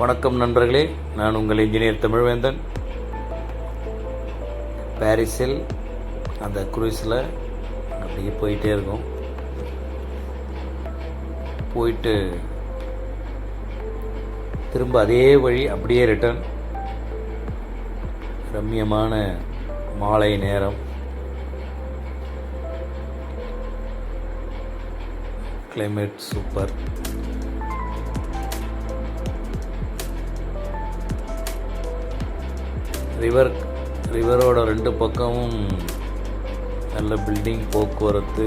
வணக்கம் நண்பர்களே, நான் உங்கள் இன்ஜினியர் தமிழ்வேந்தன். பாரிஸில் அந்த குரூஸில் அப்படியே போயிட்டே இருக்கோம். போயிட்டு திரும்ப அதே வழி அப்படியே ரிட்டர்ன். ரம்மியமான மாலை நேரம், கிளைமேட் சூப்பர். ரிவரோட ரெண்டு பக்கமும் நல்ல பில்டிங், போக்குவரத்து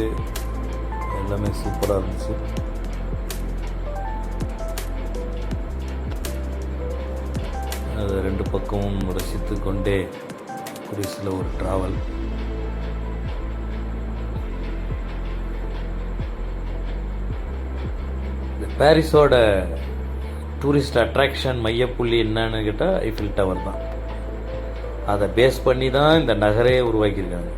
எல்லாமே சூப்பராக இருந்துச்சு. அது ரெண்டு பக்கமும் ரசித்து கொண்டே குரூஸில் ஒரு ட்ராவல். இந்த பாரிஸோட டூரிஸ்ட் அட்ராக்ஷன் மையப்புள்ளி என்னன்னு கேட்டால் ஐஃபில் டவர் தான். அதை பேஸ் பண்ணி தான் இந்த நகரே உருவாக்கியிருக்காங்க.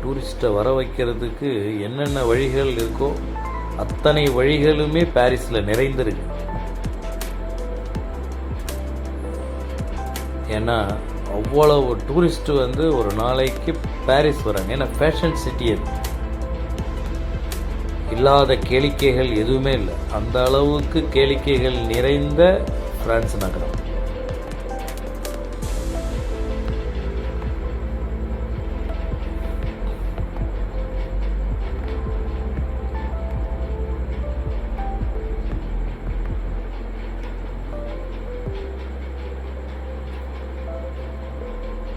டூரிஸ்ட்டை வர வைக்கிறதுக்கு என்னென்ன வழிகள் இருக்கோ அத்தனை வழிகளுமே பாரிஸில் நிறைந்திருக்கு. ஏன்னா அவ்வளவு டூரிஸ்ட்டு ஒரு நாளைக்கு பாரிஸ் வராங்க. ஏன்னா ஃபேஷன் சிட்டி, அது இல்லாத கேளிக்கைகள் எதுவுமே இல்லை. அந்த அளவுக்கு கேளிக்கைகள் நிறைந்த பிரான்ஸ் நகரம்.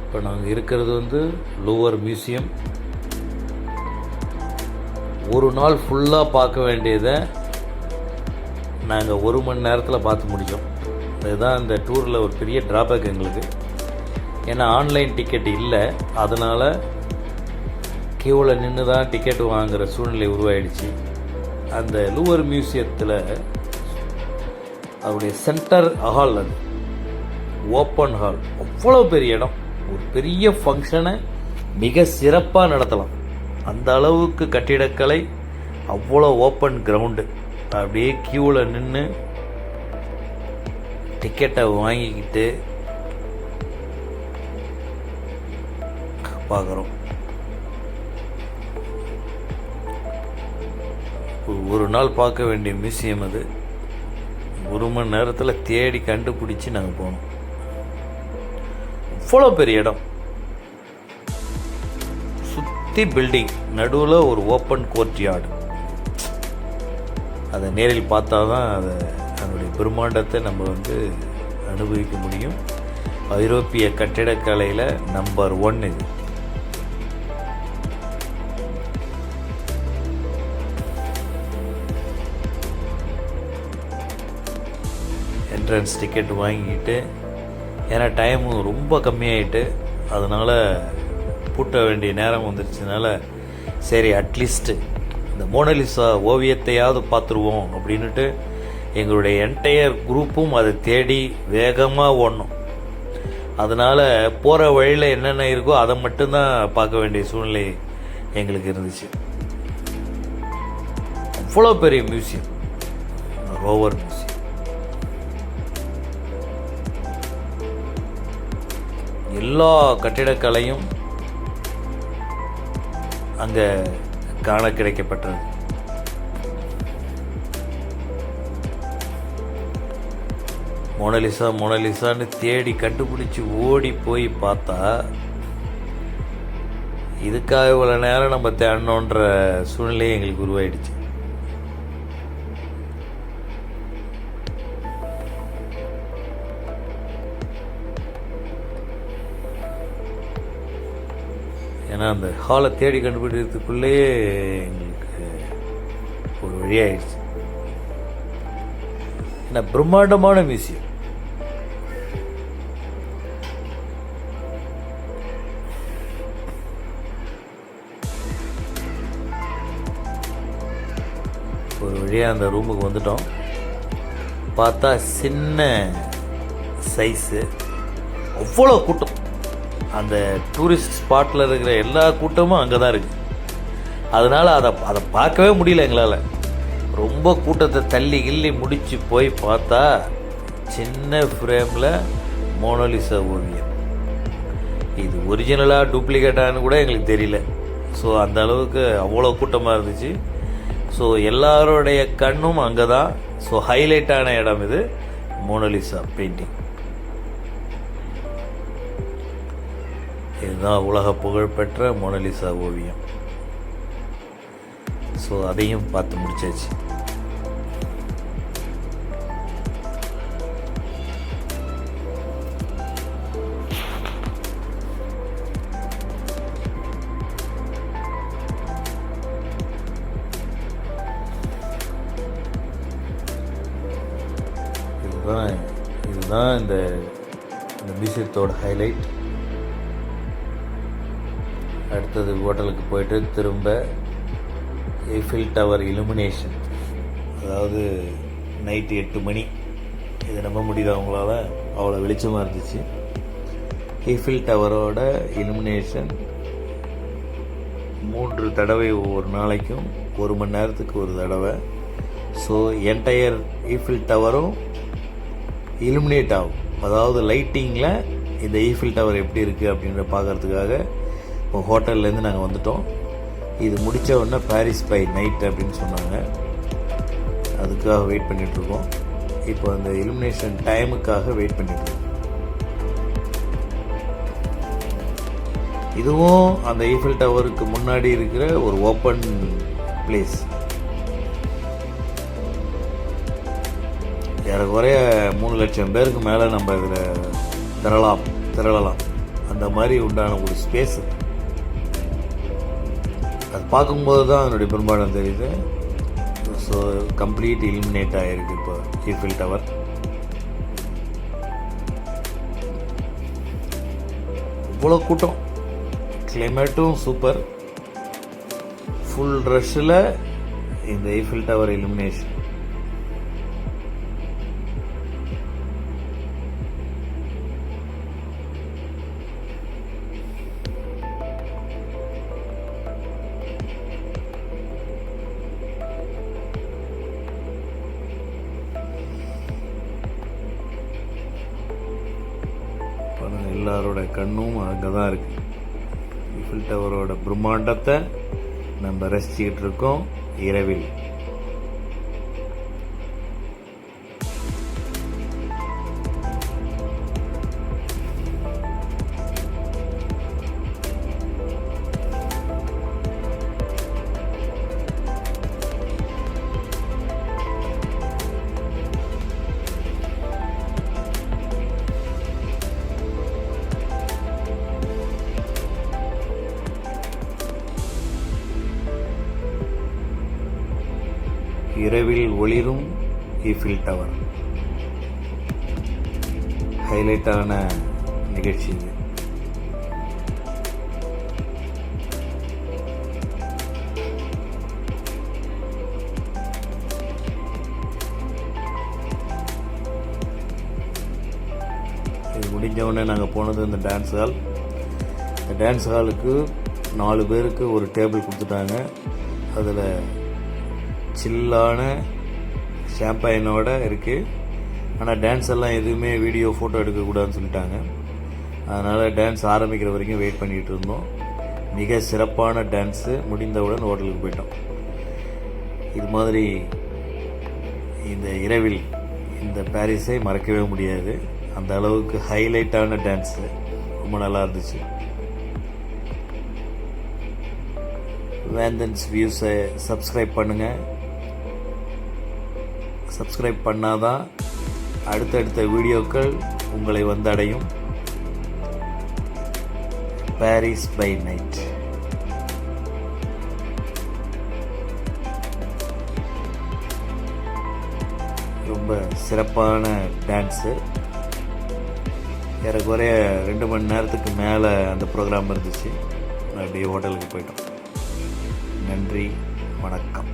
இப்போ நாங்கள் இருக்கிறது லூவர் மியூசியம். ஒரு நாள் ஃபுல்லாக பார்க்க வேண்டியதை நாங்கள் 1 மணி நேரத்தில் பார்த்து முடித்தோம். இதுதான் இந்த டூரில் ஒரு பெரிய ட்ராபேக் எங்களுக்கு. ஏன்னா ஆன்லைன் டிக்கெட் இல்லை, அதனால் கியூவில் நின்று தான் டிக்கெட் வாங்குகிற சூழ்நிலை உருவாயிடுச்சு. அந்த லூவர் மியூசியத்தில் அவருடைய சென்டர் ஹால், அது ஓப்பன் ஹால், அவ்வளோ பெரிய இடம். ஒரு பெரிய ஃபங்க்ஷனை மிக சிறப்பாக நடத்தலாம். அந்த அளவுக்கு கட்டிடக்கலை, அவ்வளோ ஓப்பன் கிரவுண்டு. அப்படியே கியூவில் நின்று டிக்கெட்டை வாங்கிக்கிட்டு பார்க்குறோம். ஒரு நாள் பார்க்க வேண்டிய மியூசியம் அது. 1 மணி நேரத்தில் தேடி கண்டுபிடிச்சி நாங்கள் போனோம். அவ்வளோ பெரிய இடம், சுற்றி பில்டிங், நடுவில் ஒரு ஓப்பன் கோர்ட் யார்டு. அதை நேரில் பார்த்தா தான் அதனுடைய பிரம்மாண்டத்தை நம்ம அனுபவிக்க முடியும். ஐரோப்பிய கட்டிடக்கலையில் நம்பர் 1 இது. என்ட்ரன்ஸ் டிக்கெட் வாங்கிக்கிட்டு, ஏன்னா டைமு ரொம்ப கம்மியாயிட்டு, அதனால் பூட்ட வேண்டிய நேரம் வந்துருச்சுனால சரி அட்லீஸ்ட்டு இந்த மோனலிசா ஓவியத்தையாவது பார்த்துருவோம் அப்படின்ட்டு எங்களுடைய என்டையர் குரூப்பும் அதை தேடி வேகமாக ஓடணும். அதனால் போகிற வழியில் என்னென்ன இருக்கோ அதை மட்டும்தான் பார்க்க வேண்டிய சூழ்நிலை எங்களுக்கு இருந்துச்சு. அவ்வளோ பெரிய மியூசியம், ரோவர் மியூசியம். எல்லா கட்டிடக்கலையும் அங்கே காண கிடைக்கப்பட்டது. மோனலிசான்னு தேடி கண்டுபிடிச்சி ஓடி போய் பார்த்தா இதுக்காக இவ்வளோ நேரம் நம்ம தேடணுன்ற சூழ்நிலை எங்களுக்கு உருவாயிடுச்சு. ஏன்னா அந்த ஹாலை தேடி கண்டுபிடிக்கிறதுக்குள்ளேயே எங்களுக்கு ஒரு வழியாயிடுச்சு. ஏன்னா பிரம்மாண்டமான மியூசியம். ஒரு வழியாக அந்த ரூமுக்கு வந்துட்டோம். பார்த்தா சின்ன சைஸு, அவ்வளோ கூட்டம். அந்த டூரிஸ்ட் ஸ்பாட்டில் இருக்கிற எல்லா கூட்டமும் அங்கே தான் இருக்குது. அதனால் அதை பார்க்கவே முடியல எங்களால். ரொம்ப கூட்டத்தை தள்ளி கிள்ளி முடித்து போய் பார்த்தா சின்ன ஃப்ரேமில் மோனோலிசா ஓவியம். இது ஒரிஜினலாக டூப்ளிகேட்டானு கூட எங்களுக்கு தெரியல. ஸோ அந்த அளவுக்கு அவ்வளோ கூட்டமாக இருந்துச்சு. ஸோ எல்லாருடைய கண்ணும் அங்கே தான். ஸோ ஹைலைட்டான இடம் இது மோனோலிசா பெயிண்டிங். இதுதான் உலக புகழ்பெற்ற மோனோலிசா ஓவியம். ஸோ அதையும் பார்த்து முடிச்சாச்சு. இதுதான் இந்த மியூசியத்தோட ஹைலைட். அடுத்தது ஹோட்டலுக்கு போயிட்டு திரும்ப எய்ஃபில் டவர் இலுமினேஷன், அதாவது நைட்டு 8 மணி. இது நம்ப முடியுது அவங்களால, அவ்வளோ வெளிச்சமாக இருந்துச்சு. எய்ஃபில் டவரோட இலுமினேஷன் 3 தடவை ஒவ்வொரு நாளைக்கும், 1 மணி நேரத்துக்கு ஒரு தடவை. ஸோ என்டையர் ஈஃபில் டவரும் இலுமினேட் ஆகும். அதாவது லைட்டிங்கில் இந்த ஈஃபில் டவர் எப்படி இருக்குது அப்படின்ற பார்க்குறதுக்காக இப்போ ஹோட்டல்லேருந்து நாங்கள் வந்துட்டோம். இது முடித்த உடனே பாரிஸ் பை நைட் அப்படின்னு சொன்னாங்க. அதுக்காக வெயிட் பண்ணிகிட்ருக்கோம். இப்போ அந்த இலுமினேஷன் டைமுக்காக வெயிட் பண்ணிகிட்ருக்கோம். இதுவும் அந்த ஈஃபில் டவருக்கு முன்னாடி இருக்கிற ஒரு ஓப்பன் பிளேஸ். ஏறக்குறைய 3 லட்சம் பேருக்கு மேலே நம்ம இதில் திரளலாம். அந்த மாதிரி உண்டான ஒரு ஸ்பேஸ். அது பார்க்கும்போது தான் அதனுடைய பெரும்பாடம் தெரியுது. ஸோ கம்ப்ளீட் இலுமினேட் ஆகிருக்கு இப்போ ஈஃபில் டவர். இவ்வளோ கூட்டம், கிளைமேட்டும் சூப்பர், ஃபுல் ரஷ்ஷில் இந்த ஈஃபில் டவர் இலுமினேஷன். எல்லாரோட கண்ணும் அங்கே தான் இருக்குது. ஈஃபில் டவரோட பிரம்மாண்டத்தை நம்ம ரசிச்சுக்கிட்டு இருக்கோம் இரவில். இரவில் ஒளிரும் ஈஃபில் டவர் ஹைலைட்டான நிகழ்ச்சி இது. இது முடிஞ்சவுடனே நாங்கள் போனது இந்த டான்ஸ் ஹால். இந்த டான்ஸ் ஹாலுக்கு 4 பேருக்கு ஒரு டேபிள் கொடுத்துட்டாங்க. அதில் சில்லான ஷாம்பைனோட இருக்குது. ஆனால் டான்ஸ் எல்லாம் எதுவுமே வீடியோ ஃபோட்டோ எடுக்கக்கூடாதுன்னு சொல்லிட்டாங்க. அதனால் டான்ஸ் ஆரம்பிக்கிற வரைக்கும் வெயிட் பண்ணிகிட்டு இருந்தோம். மிக சிறப்பான டான்ஸு. முடிந்தவுடன் ஹோட்டலுக்கு போயிட்டோம். இது மாதிரி இந்த இரவில் இந்த பாரிஸை மறக்கவே முடியாது. அந்த அளவுக்கு ஹைலைட்டான டான்ஸு, ரொம்ப நல்லா இருந்துச்சு. வேந்தன்ஸ் வியூஸை சப்ஸ்கிரைப் பண்ணுங்கள். சப்ஸ்கிரைப் பண்ணாதான் அடுத்தடுத்த வீடியோக்கள் உங்களை வந்தடையும். Paris by night. ரொம்ப சிறப்பான டான்ஸு. ஏறக்குறைய 2 மணி நேரத்துக்கு மேலே அந்த ப்ரோக்ராம் இருந்துச்சு. அப்படியே ஹோட்டலுக்கு போயிட்டோம். நன்றி, வணக்கம்.